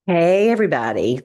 Hey, everybody.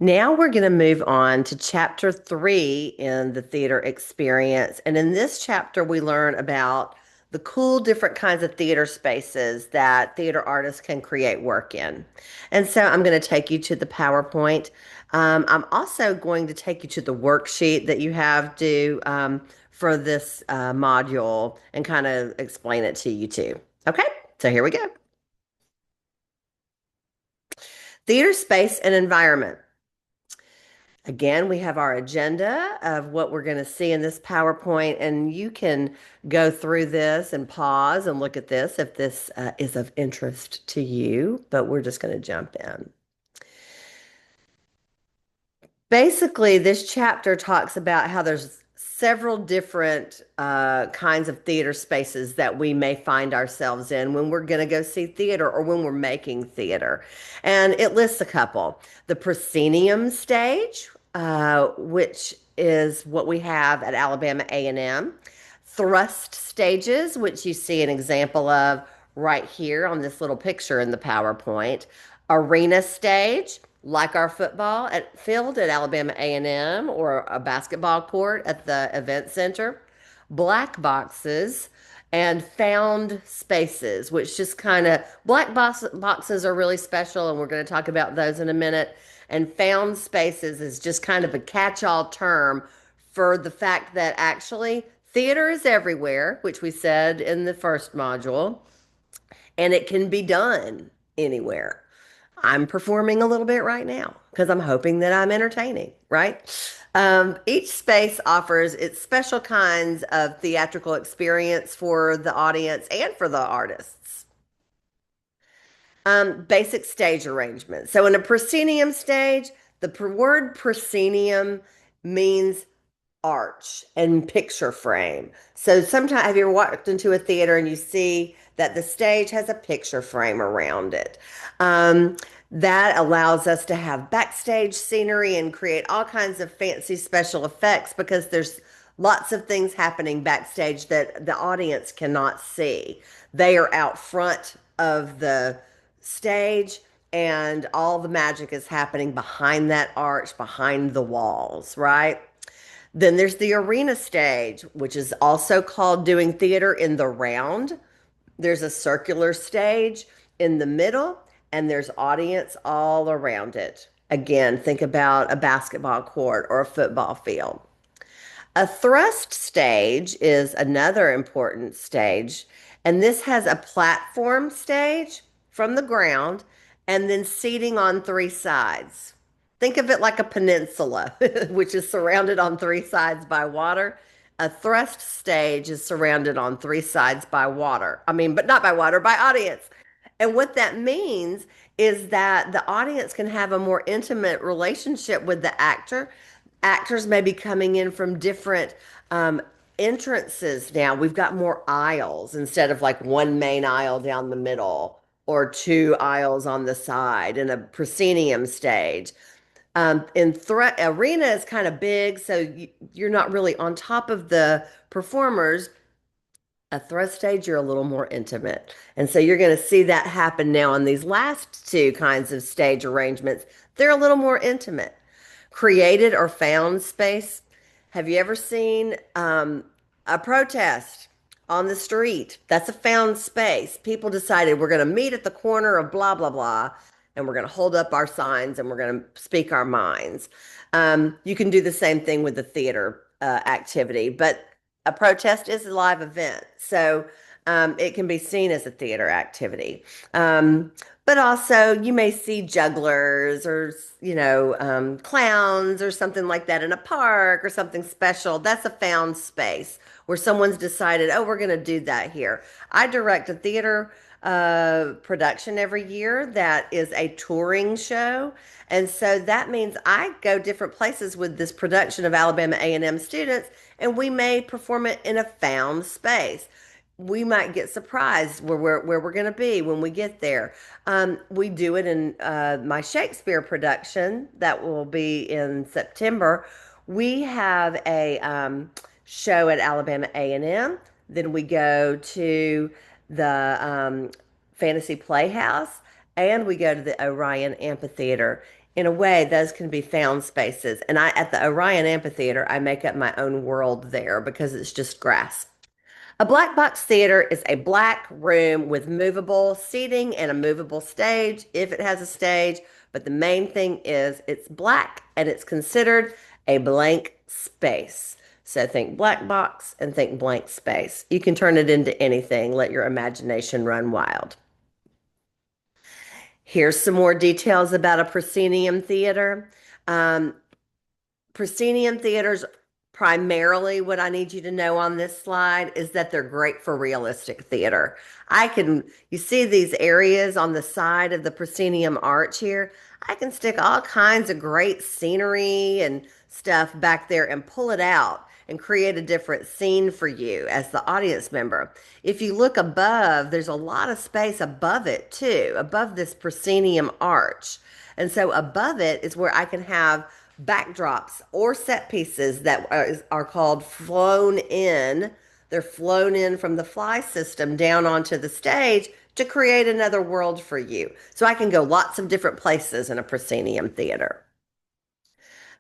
Now we're going to move on to chapter 3 in the theater experience. And in this chapter, we learn about the cool different kinds of theater spaces that theater artists can create work in. And so I'm going to take you to the PowerPoint. I'm also going to take you to the worksheet that you have due for this module and kind of explain it to you too. Okay, so here we go. Theater space and environment. Again, we have our agenda of what we're going to see in this PowerPoint, and you can go through this and pause and look at this if this is of interest to you, but we're just going to jump in. Basically, this chapter talks about how there's several different kinds of theater spaces that we may find ourselves in when we're going to go see theater or when we're making theater. And it lists a couple. The proscenium stage, which is what we have at Alabama A&M. Thrust stages, which you see an example of right here on this little picture in the PowerPoint. Arena stage, like our football at field at Alabama A&M or a basketball court at the event center. Black boxes and found spaces, which just kind of boxes are really special, and we're going to talk about those in a minute. And found spaces is just kind of a catch-all term for the fact that actually theater is everywhere, which we said in the first module, and it can be done anywhere. I'm performing a little bit right now because I'm hoping that I'm entertaining, right? Each space offers its special kinds of theatrical experience for the audience and for the artists. Basic stage arrangement. So in a proscenium stage, the word proscenium means arch and picture frame. So sometimes have you ever walked into a theater and you see that the stage has a picture frame around it? That allows us to have backstage scenery and create all kinds of fancy special effects because there's lots of things happening backstage that the audience cannot see. They are out front of the stage and all the magic is happening behind that arch, behind the walls, right? Then there's the arena stage, which is also called doing theater in the round. There's a circular stage in the middle, and there's audience all around it. Again, think about a basketball court or a football field. A thrust stage is another important stage, and this has a platform stage from the ground and then seating on three sides. Think of it like a peninsula, which is surrounded on three sides by water. A thrust stage is surrounded on three sides by water. I mean, but not by water, by audience. And what that means is that the audience can have a more intimate relationship with the actor. Actors may be coming in from different um, entrances now. We've got more aisles instead of like one main aisle down the middle or two aisles on the side in a proscenium stage. In arena is kind of big, so you're not really on top of the performers. A thrust stage, you're a little more intimate. And so you're going to see that happen now on these last two kinds of stage arrangements. They're a little more intimate. Created or found space. Have you ever seen a protest on the street? That's a found space. People decided we're going to meet at the corner of blah, blah, blah, and we're going to hold up our signs and we're going to speak our minds. You can do the same thing with the theater activity, but a protest is a live event. So it can be seen as a theater activity. But also, you may see jugglers or, clowns or something like that in a park or something special. That's a found space where someone's decided, oh, we're going to do that here. I direct a theater production every year that is a touring show. And so that means I go different places with this production of Alabama A&M students, and we may perform it in a found space. We might get surprised where we're going to be when we get there. We do it in my Shakespeare production that will be in September. We have a show at Alabama A&M. Then we go to the Fantasy Playhouse and we go to the Orion Amphitheater. In a way, those can be found spaces. And at the Orion Amphitheater, I make up my own world there because it's just grass. A black box theater is a black room with movable seating and a movable stage if it has a stage. But the main thing is it's black and it's considered a blank space. So think black box and think blank space. You can turn it into anything. Let your imagination run wild. Here's some more details about a proscenium theater. Um, Proscenium theaters, primarily what I need you to know on this slide is that they're great for realistic theater. You see these areas on the side of the proscenium arch here? I can stick all kinds of great scenery and stuff back there and pull it out and create a different scene for you as the audience member. If you look above, there's a lot of space above it too, above this proscenium arch. And so above it is where I can have backdrops or set pieces that are called flown in. They're flown in from the fly system down onto the stage to create another world for you. So I can go lots of different places in a proscenium theater.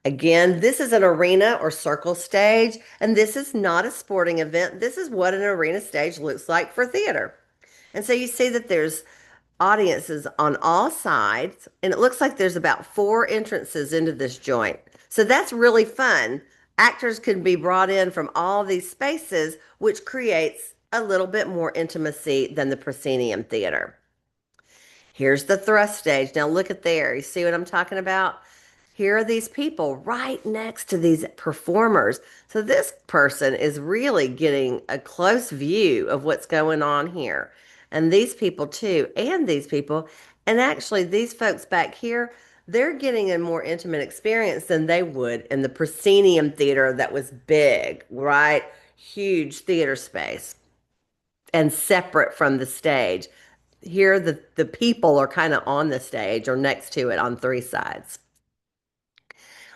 Again, this is an arena or circle stage, and this is not a sporting event. This is what an arena stage looks like for theater. And so you see that there's audiences on all sides, and it looks like there's about four entrances into this joint. So that's really fun. Actors can be brought in from all these spaces, which creates a little bit more intimacy than the proscenium theater. Here's the thrust stage. Now look at there. You see what I'm talking about? Here are these people right next to these performers. So this person is really getting a close view of what's going on here. And these people too, and these people. And actually, these folks back here, they're getting a more intimate experience than they would in the proscenium theater that was big, right? Huge theater space and separate from the stage. Here, the people are kind of on the stage or next to it on three sides.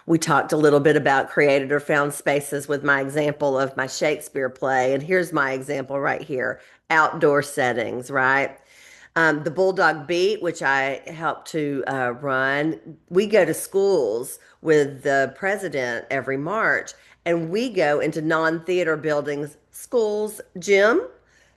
We talked a little bit about created or found spaces with my example of my Shakespeare play. And here's my example right here, outdoor settings, right? The Bulldog Beat, which I help to run, we go to schools with the president every March, and we go into non-theater buildings, schools, gym.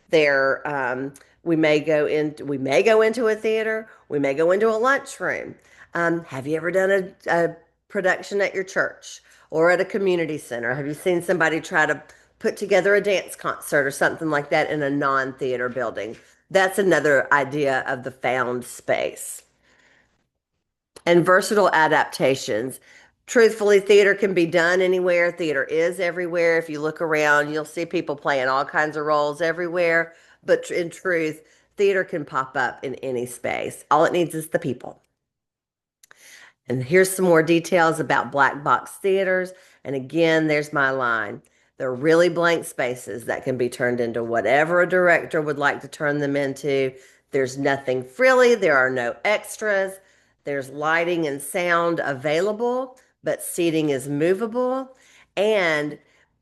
There, we may go into a theater, we may go into a lunchroom. Have you ever done a production at your church or at a community center? Have you seen somebody try to put together a dance concert or something like that in a non-theater building? That's another idea of the found space. And versatile adaptations. Truthfully, theater can be done anywhere. Theater is everywhere. If you look around, you'll see people playing all kinds of roles everywhere. But in truth, theater can pop up in any space. All it needs is the people. And here's some more details about black box theaters. And again, there's my line. They're really blank spaces that can be turned into whatever a director would like to turn them into. There's nothing frilly, there are no extras. There's lighting and sound available, but seating is movable. And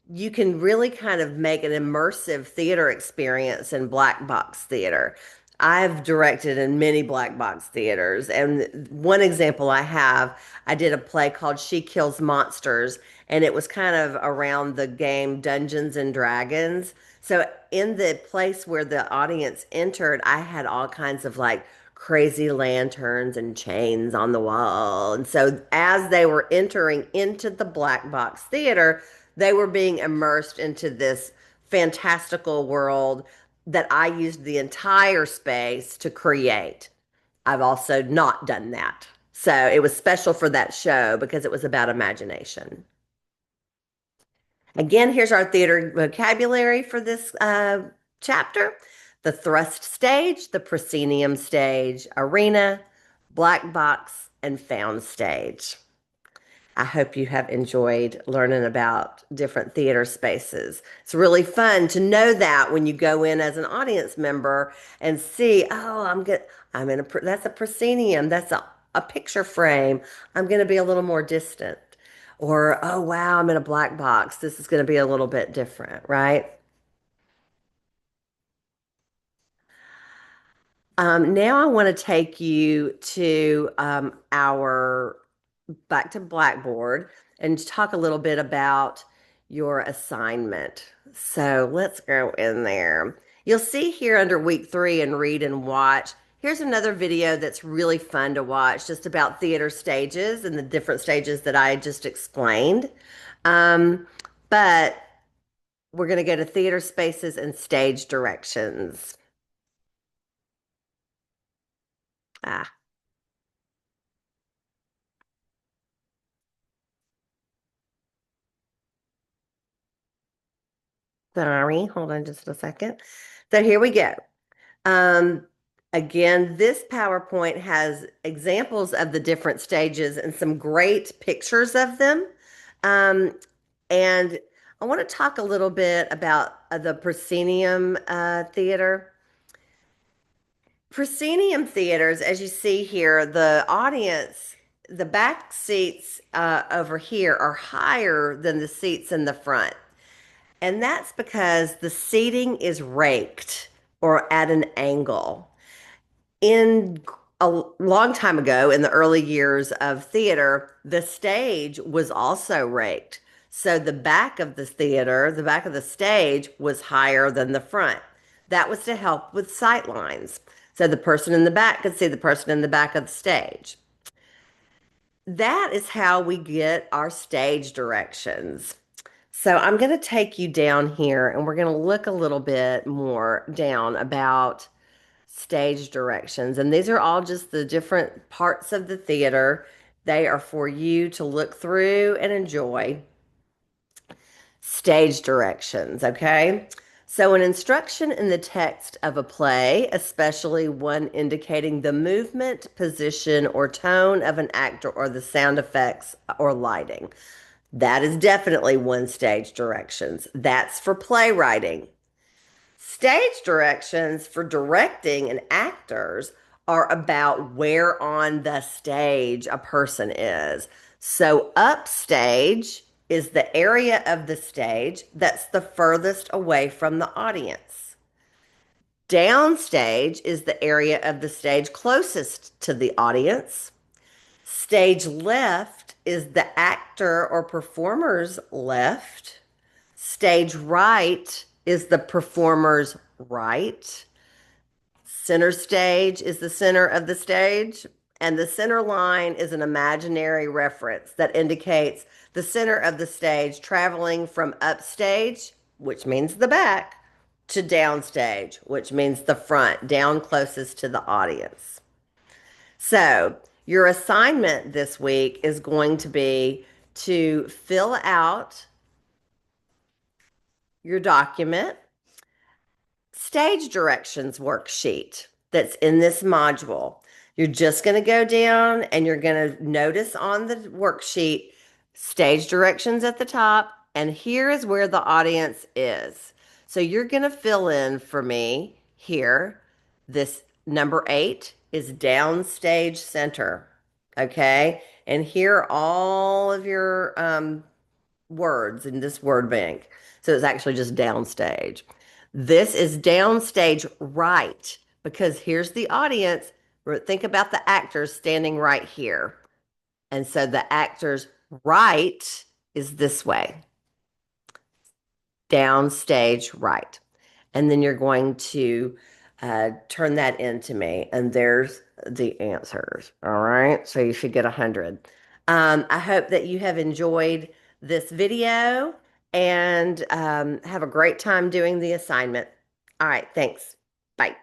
you can really kind of make an immersive theater experience in black box theater. I've directed in many black box theaters. And one example I have, I did a play called She Kills Monsters, and it was kind of around the game Dungeons and Dragons. So in the place where the audience entered, I had all kinds of like crazy lanterns and chains on the wall. And so as they were entering into the black box theater, they were being immersed into this fantastical world that I used the entire space to create. I've also not done that. So it was special for that show because it was about imagination. Again, here's our theater vocabulary for this chapter. The thrust stage, the proscenium stage, arena, black box, and found stage. I hope you have enjoyed learning about different theater spaces. It's really fun to know that when you go in as an audience member and see, oh, I'm in that's a proscenium, that's a picture frame. I'm going to be a little more distant. Or, oh, wow, I'm in a black box. This is going to be a little bit different, right? Now I want to take you to our back to Blackboard and talk a little bit about your assignment. So let's go in there. You'll see here under week 3 and read and watch. Here's another video that's really fun to watch, just about theater stages and the different stages that I just explained. But we're going to go to theater spaces and stage directions. Ah, sorry, hold on just a second. So here we go. Um, Again, this PowerPoint has examples of the different stages and some great pictures of them. Um, and I want to talk a little bit about the proscenium theater. Proscenium theaters, as you see here, the audience, the back seats over here are higher than the seats in the front. And that's because the seating is raked or at an angle. In a long time ago, in the early years of theater, the stage was also raked. So the back of the theater, the back of the stage was higher than the front. That was to help with sight lines. So the person in the back could see the person in the back of the stage. That is how we get our stage directions. So I'm going to take you down here and we're going to look a little bit more down about stage directions. And these are all just the different parts of the theater. They are for you to look through and enjoy. Stage directions, okay? So, an instruction in the text of a play, especially one indicating the movement, position, or tone of an actor or the sound effects or lighting. That is definitely one stage directions. That's for playwriting. Stage directions for directing and actors are about where on the stage a person is. So, upstage is the area of the stage that's the furthest away from the audience. Downstage is the area of the stage closest to the audience. Stage left is the actor or performer's left. Stage right is the performer's right. Center stage is the center of the stage. And the center line is an imaginary reference that indicates the center of the stage traveling from upstage, which means the back, to downstage, which means the front, down closest to the audience. So, your assignment this week is going to be to fill out your document stage directions worksheet that's in this module. You're just going to go down and you're going to notice on the worksheet stage directions at the top, and here is where the audience is. So you're going to fill in for me here. This number 8 is downstage center. Okay. And here are all of your words in this word bank. So it's actually just downstage. This is downstage right because here's the audience. Think about the actors standing right here. And so the actor's right is this way, downstage right. And then you're going to turn that into me. And there's the answers. All right. So you should get 100. I hope that you have enjoyed this video and have a great time doing the assignment. All right. Thanks. Bye.